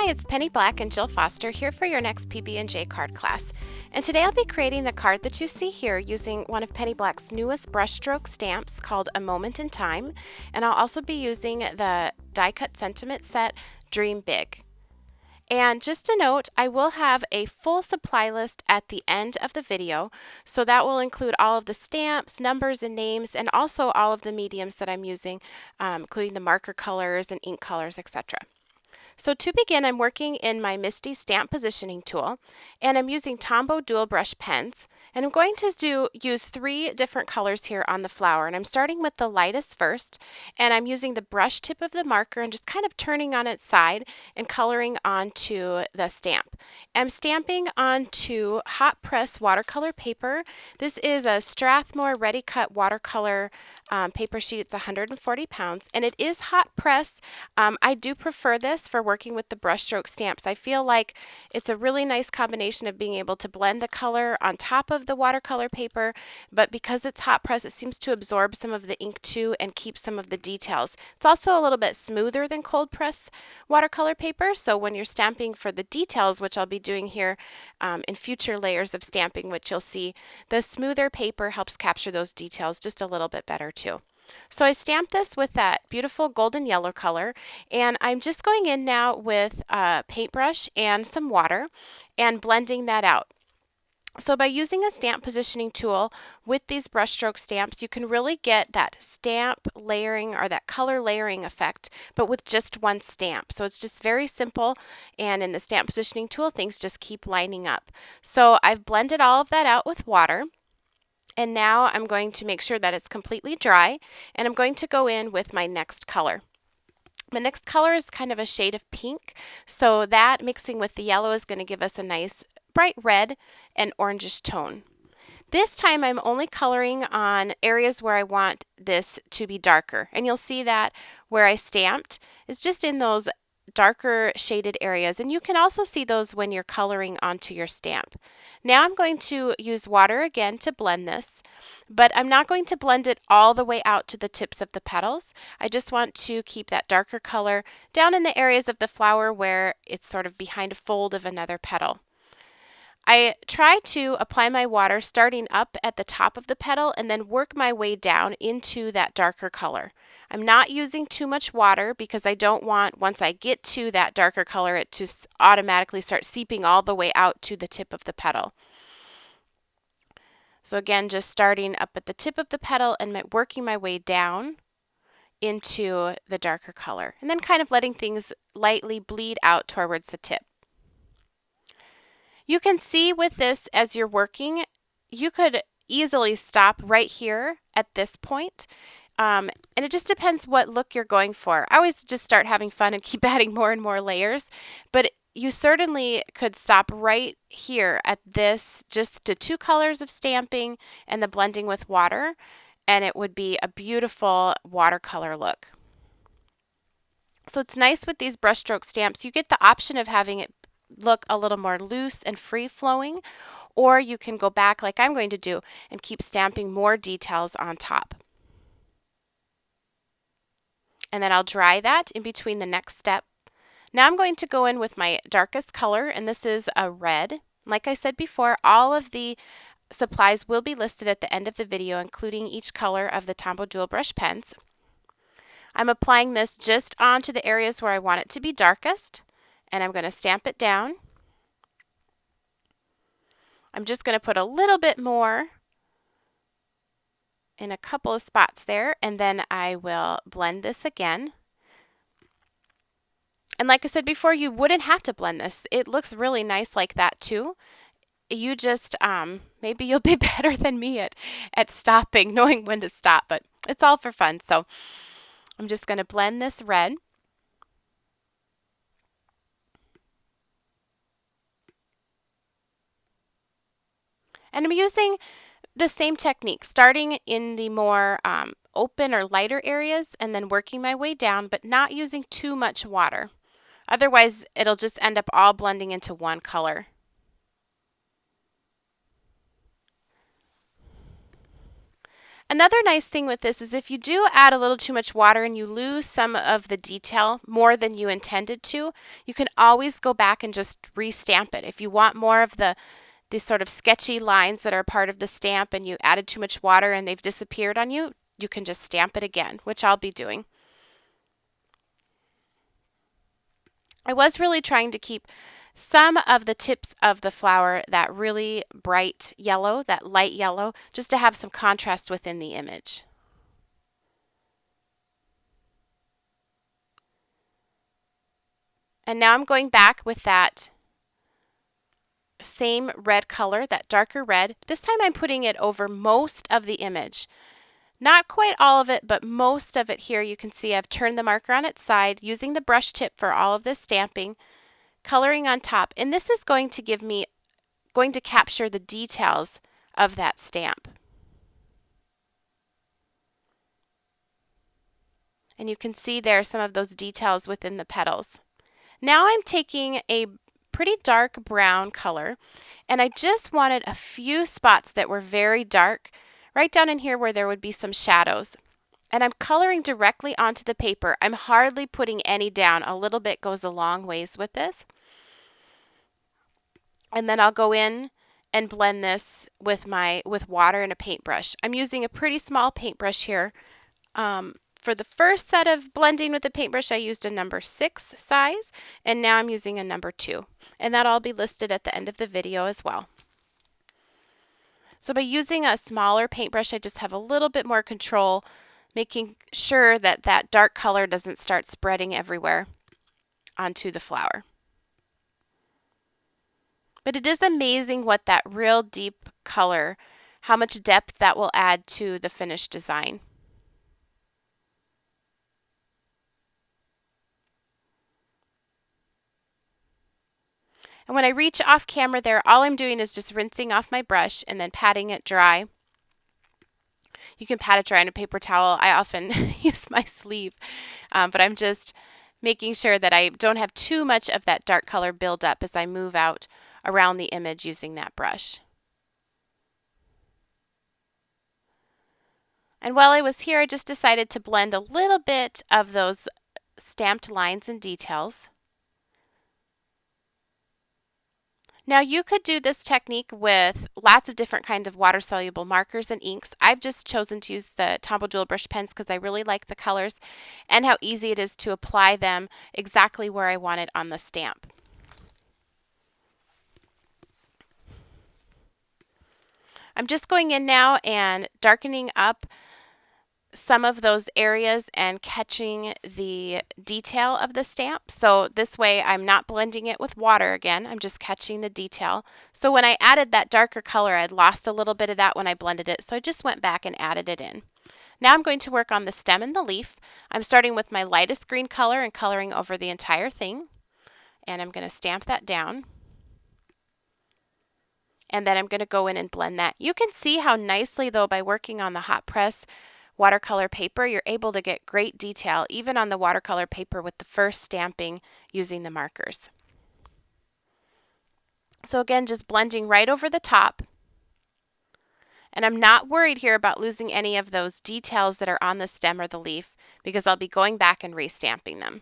Hi, it's Penny Black and Jill Foster here for your next PB&J card class. And today I'll be creating the card that you see here using one of Penny Black's newest brushstroke stamps called A Moment in Time. And I'll also be using the die cut sentiment set Dream Big. And just a note, I will have a full supply list at the end of the video, so that will include all of the stamps, numbers, and names, and also all of the mediums that I'm using, including the marker colors and ink colors, etc. So to begin, I'm working in my MISTI stamp positioning tool, and I'm using Tombow dual brush pens, and I'm going to use 3 different colors here on the flower, and I'm starting with the lightest first, and I'm using the brush tip of the marker and just kind of turning on its side and coloring onto the stamp. I'm stamping onto hot press watercolor paper. This is a Strathmore Ready Cut watercolor paper sheet. It's 140 pounds, and it is hot press. I do prefer this for working with the brushstroke stamps. I feel like it's a really nice combination of being able to blend the color on top of the watercolor paper, but because it's hot press, it seems to absorb some of the ink too and keep some of the details. It's also a little bit smoother than cold press watercolor paper, so when you're stamping for the details, which I'll be doing here in future layers of stamping, which you'll see, the smoother paper helps capture those details just a little bit better too. So I stamped this with that beautiful golden yellow color, and I'm just going in now with a paintbrush and some water and blending that out. So by using a stamp positioning tool with these brushstroke stamps, you can really get that stamp layering or that color layering effect, but with just one stamp. So it's just very simple, and in the stamp positioning tool, things just keep lining up. So I've blended all of that out with water. And now I'm going to make sure that it's completely dry, and I'm going to go in with my next color. My next color is kind of a shade of pink, so that mixing with the yellow is going to give us a nice bright red and orangish tone. This time I'm only coloring on areas where I want this to be darker, and you'll see that where I stamped is just in those darker shaded areas, and you can also see those when you're coloring onto your stamp. Now I'm going to use water again to blend this, but I'm not going to blend it all the way out to the tips of the petals. I just want to keep that darker color down in the areas of the flower where it's sort of behind a fold of another petal. I try to apply my water starting up at the top of the petal and then work my way down into that darker color. I'm not using too much water because I don't want, once I get to that darker color, it to automatically start seeping all the way out to the tip of the petal. So again, just starting up at the tip of the petal and working my way down into the darker color, and then kind of letting things lightly bleed out towards the tip. You can see with this as you're working, you could easily stop right here at this point. And it just depends what look you're going for. I always just start having fun and keep adding more and more layers, but you certainly could stop right here at this, just the 2 colors of stamping and the blending with water, and it would be a beautiful watercolor look. So it's nice with these brushstroke stamps. You get the option of having it look a little more loose and free-flowing, or you can go back like I'm going to do and keep stamping more details on top. And then I'll dry that in between the next step. Now I'm going to go in with my darkest color, and this is a red. Like I said before, all of the supplies will be listed at the end of the video, including each color of the Tombow dual brush pens. I'm applying this just onto the areas where I want it to be darkest, and I'm going to stamp it down. I'm just going to put a little bit more in a couple of spots there, and then I will blend this again. And like I said before, you wouldn't have to blend this. It looks really nice like that too. You just, maybe you'll be better than me at stopping, knowing when to stop, but it's all for fun. So I'm just going to blend this red. And I'm using the same technique, starting in the more open or lighter areas and then working my way down, but not using too much water. Otherwise, it'll just end up all blending into one color. Another nice thing with this is if you do add a little too much water and you lose some of the detail more than you intended to, you can always go back and just re-stamp it. If you want more of these sort of sketchy lines that are part of the stamp and you added too much water and they've disappeared on you, you can just stamp it again, which I'll be doing. I was really trying to keep some of the tips of the flower that really bright yellow, that light yellow, just to have some contrast within the image. And now I'm going back with that same red color, that darker red. This time I'm putting it over most of the image. Not quite all of it, but most of it here. You can see I've turned the marker on its side, using the brush tip for all of this stamping, coloring on top. And this is going to capture the details of that stamp. And you can see there some of those details within the petals. Now I'm taking a pretty dark brown color, and I just wanted a few spots that were very dark, right down in here where there would be some shadows. And I'm coloring directly onto the paper. I'm hardly putting any down. A little bit goes a long ways with this. And then I'll go in and blend this with water and a paintbrush. I'm using a pretty small paintbrush here. For the first set of blending with the paintbrush, I used a number 6 size, and now I'm using a number 2. And that'll all be listed at the end of the video as well. So by using a smaller paintbrush, I just have a little bit more control, making sure that that dark color doesn't start spreading everywhere onto the flower. But it is amazing what that real deep color, how much depth that will add to the finished design. And when I reach off camera there, all I'm doing is just rinsing off my brush and then patting it dry. You can pat it dry on a paper towel. I often use my sleeve, but I'm just making sure that I don't have too much of that dark color build up as I move out around the image using that brush. And while I was here, I just decided to blend a little bit of those stamped lines and details. Now you could do this technique with lots of different kinds of water-soluble markers and inks. I've just chosen to use the Tombow Jewel brush pens because I really like the colors and how easy it is to apply them exactly where I want it on the stamp. I'm just going in now and darkening up some of those areas and catching the detail of the stamp. So this way I'm not blending it with water again, I'm just catching the detail. So when I added that darker color, I'd lost a little bit of that when I blended it, so I just went back and added it in. Now I'm going to work on the stem and the leaf. I'm starting with my lightest green color and coloring over the entire thing. And I'm going to stamp that down. And then I'm going to go in and blend that. You can see how nicely though by working on the hot press watercolor paper, you're able to get great detail even on the watercolor paper with the first stamping using the markers. So again, just blending right over the top. And I'm not worried here about losing any of those details that are on the stem or the leaf because I'll be going back and re-stamping them.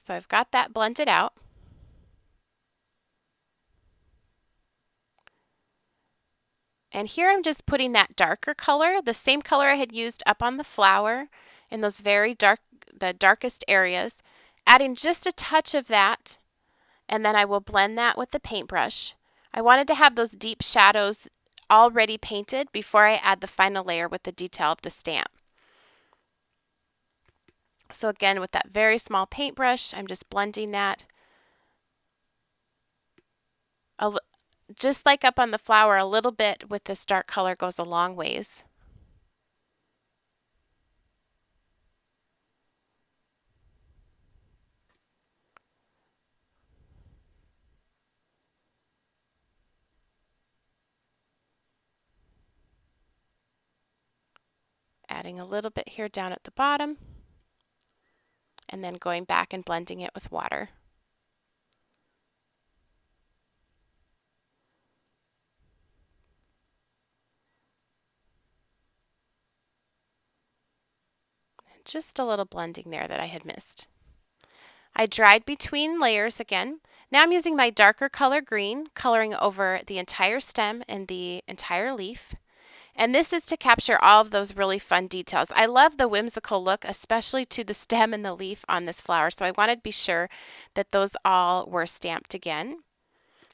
So I've got that blended out. And here I'm just putting that darker color, the same color I had used up on the flower in those very dark, the darkest areas, adding just a touch of that, and then I will blend that with the paintbrush. I wanted to have those deep shadows already painted before I add the final layer with the detail of the stamp. So again, with that very small paintbrush, I'm just blending that. Just like up on the flower, a little bit with this dark color goes a long ways. Adding a little bit here down at the bottom, and then going back and blending it with water. Just a little blending there that I had missed. I dried between layers again. Now I'm using my darker color green, coloring over the entire stem and the entire leaf. And this is to capture all of those really fun details. I love the whimsical look, especially to the stem and the leaf on this flower, so I wanted to be sure that those all were stamped again.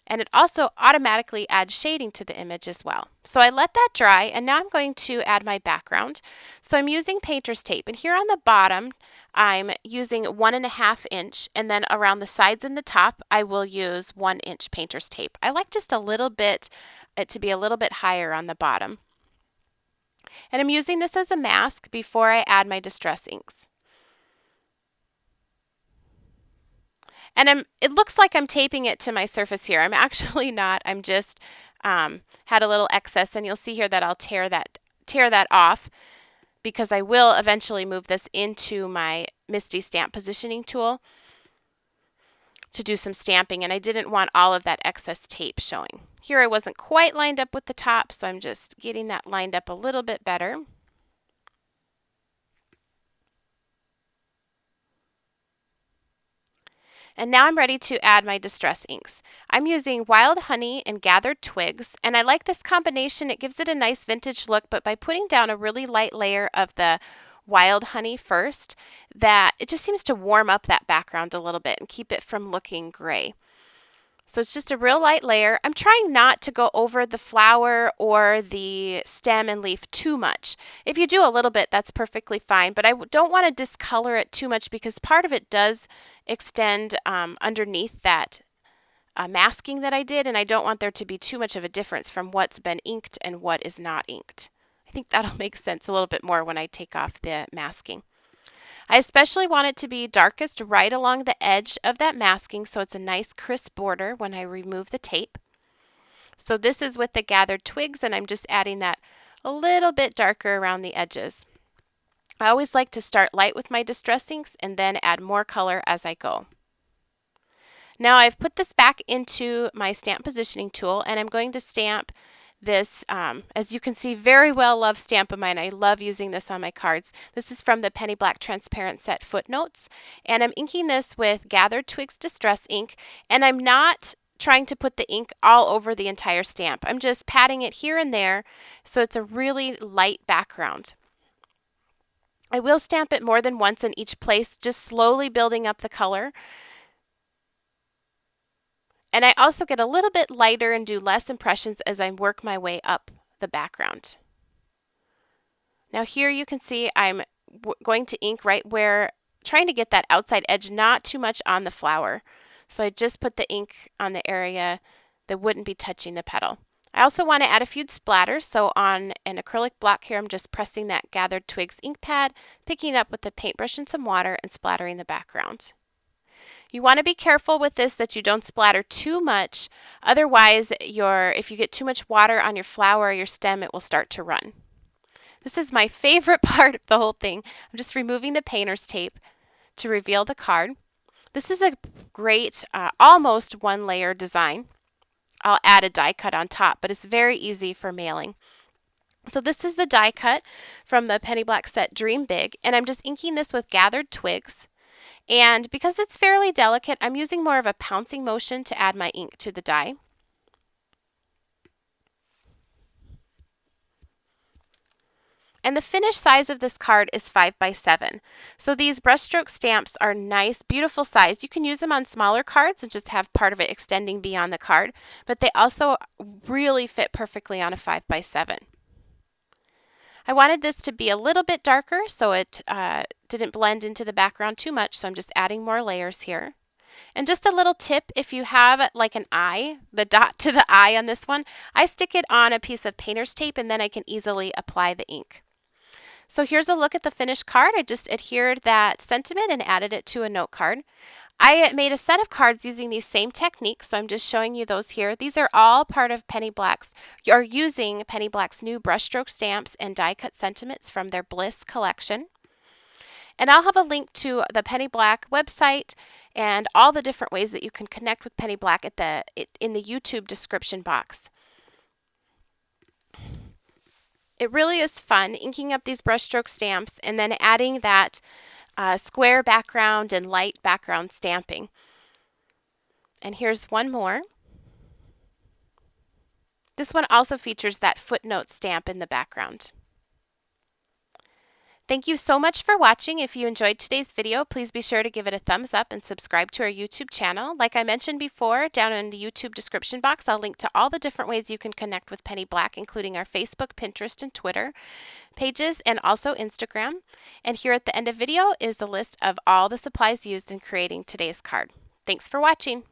And it also automatically adds shading to the image as well. So I let that dry, and now I'm going to add my background. So I'm using painter's tape, and here on the bottom I'm using 1.5 inch, and then around the sides and the top I will use 1 inch painter's tape. I like just a little bit, it to be a little bit higher on the bottom. And I'm using this as a mask before I add my distress inks. And it looks like I'm taping it to my surface here. I'm actually not. I'm just had a little excess, and you'll see here that I'll tear that off because I will eventually move this into my MISTI stamp positioning tool to do some stamping, and I didn't want all of that excess tape showing. Here I wasn't quite lined up with the top, so I'm just getting that lined up a little bit better. And now I'm ready to add my distress inks. I'm using Wild Honey and Gathered Twigs, and I like this combination. It gives it a nice vintage look, but by putting down a really light layer of the Wild Honey first, that it just seems to warm up that background a little bit and keep it from looking gray. So it's just a real light layer. I'm trying not to go over the flower or the stem and leaf too much. If you do a little bit, that's perfectly fine, but I don't want to discolor it too much because part of it does extend underneath that masking that I did, and I don't want there to be too much of a difference from what's been inked and what is not inked. I think that'll make sense a little bit more when I take off the masking. I especially want it to be darkest right along the edge of that masking so it's a nice crisp border when I remove the tape. So this is with the Gathered Twigs, and I'm just adding that a little bit darker around the edges. I always like to start light with my distress inks and then add more color as I go. Now I've put this back into my stamp positioning tool, and I'm going to stamp this, as you can see, very well loved stamp of mine. I love using this on my cards. This is from the Penny Black Transparent Set Footnotes, and I'm inking this with Gathered Twigs Distress ink, and I'm not trying to put the ink all over the entire stamp. I'm just patting it here and there so it's a really light background. I will stamp it more than once in each place, just slowly building up the color. And I also get a little bit lighter and do less impressions as I work my way up the background. Now here you can see I'm going to ink right where, trying to get that outside edge, not too much on the flower. So I just put the ink on the area that wouldn't be touching the petal. I also want to add a few splatters, so on an acrylic block here I'm just pressing that Gathered Twigs ink pad, picking it up with a paintbrush and some water, and splattering the background. You want to be careful with this that you don't splatter too much, otherwise if you get too much water on your flower or your stem, it will start to run. This is my favorite part of the whole thing. I'm just removing the painter's tape to reveal the card. This is a great almost one layer design. I'll add a die cut on top, but it's very easy for mailing. So this is the die cut from the Penny Black set Dream Big, and I'm just inking this with Gathered Twigs. And because it's fairly delicate, I'm using more of a pouncing motion to add my ink to the die. And the finished size of this card is 5x7. So these brushstroke stamps are nice, beautiful size. You can use them on smaller cards and just have part of it extending beyond the card, but they also really fit perfectly on a 5x7. I wanted this to be a little bit darker so it didn't blend into the background too much, so I'm just adding more layers here. And just a little tip, if you have like an eye, the dot to the eye on this one, I stick it on a piece of painter's tape and then I can easily apply the ink. So here's a look at the finished card. I just adhered that sentiment and added it to a note card. I made a set of cards using these same techniques, so I'm just showing you those here. These are all part of Penny Black's, you're using Penny Black's new brushstroke stamps and die cut sentiments from their Bliss collection. And I'll have a link to the Penny Black website and all the different ways that you can connect with Penny Black in the YouTube description box. It really is fun inking up these brushstroke stamps and then adding that square background and light background stamping. And here's one more. This one also features that footnote stamp in the background. Thank you so much for watching. If you enjoyed today's video, please be sure to give it a thumbs up and subscribe to our YouTube channel. Like I mentioned before, down in the YouTube description box, I'll link to all the different ways you can connect with Penny Black, including our Facebook, Pinterest, and Twitter pages, and also Instagram. And here at the end of the video is a list of all the supplies used in creating today's card. Thanks for watching.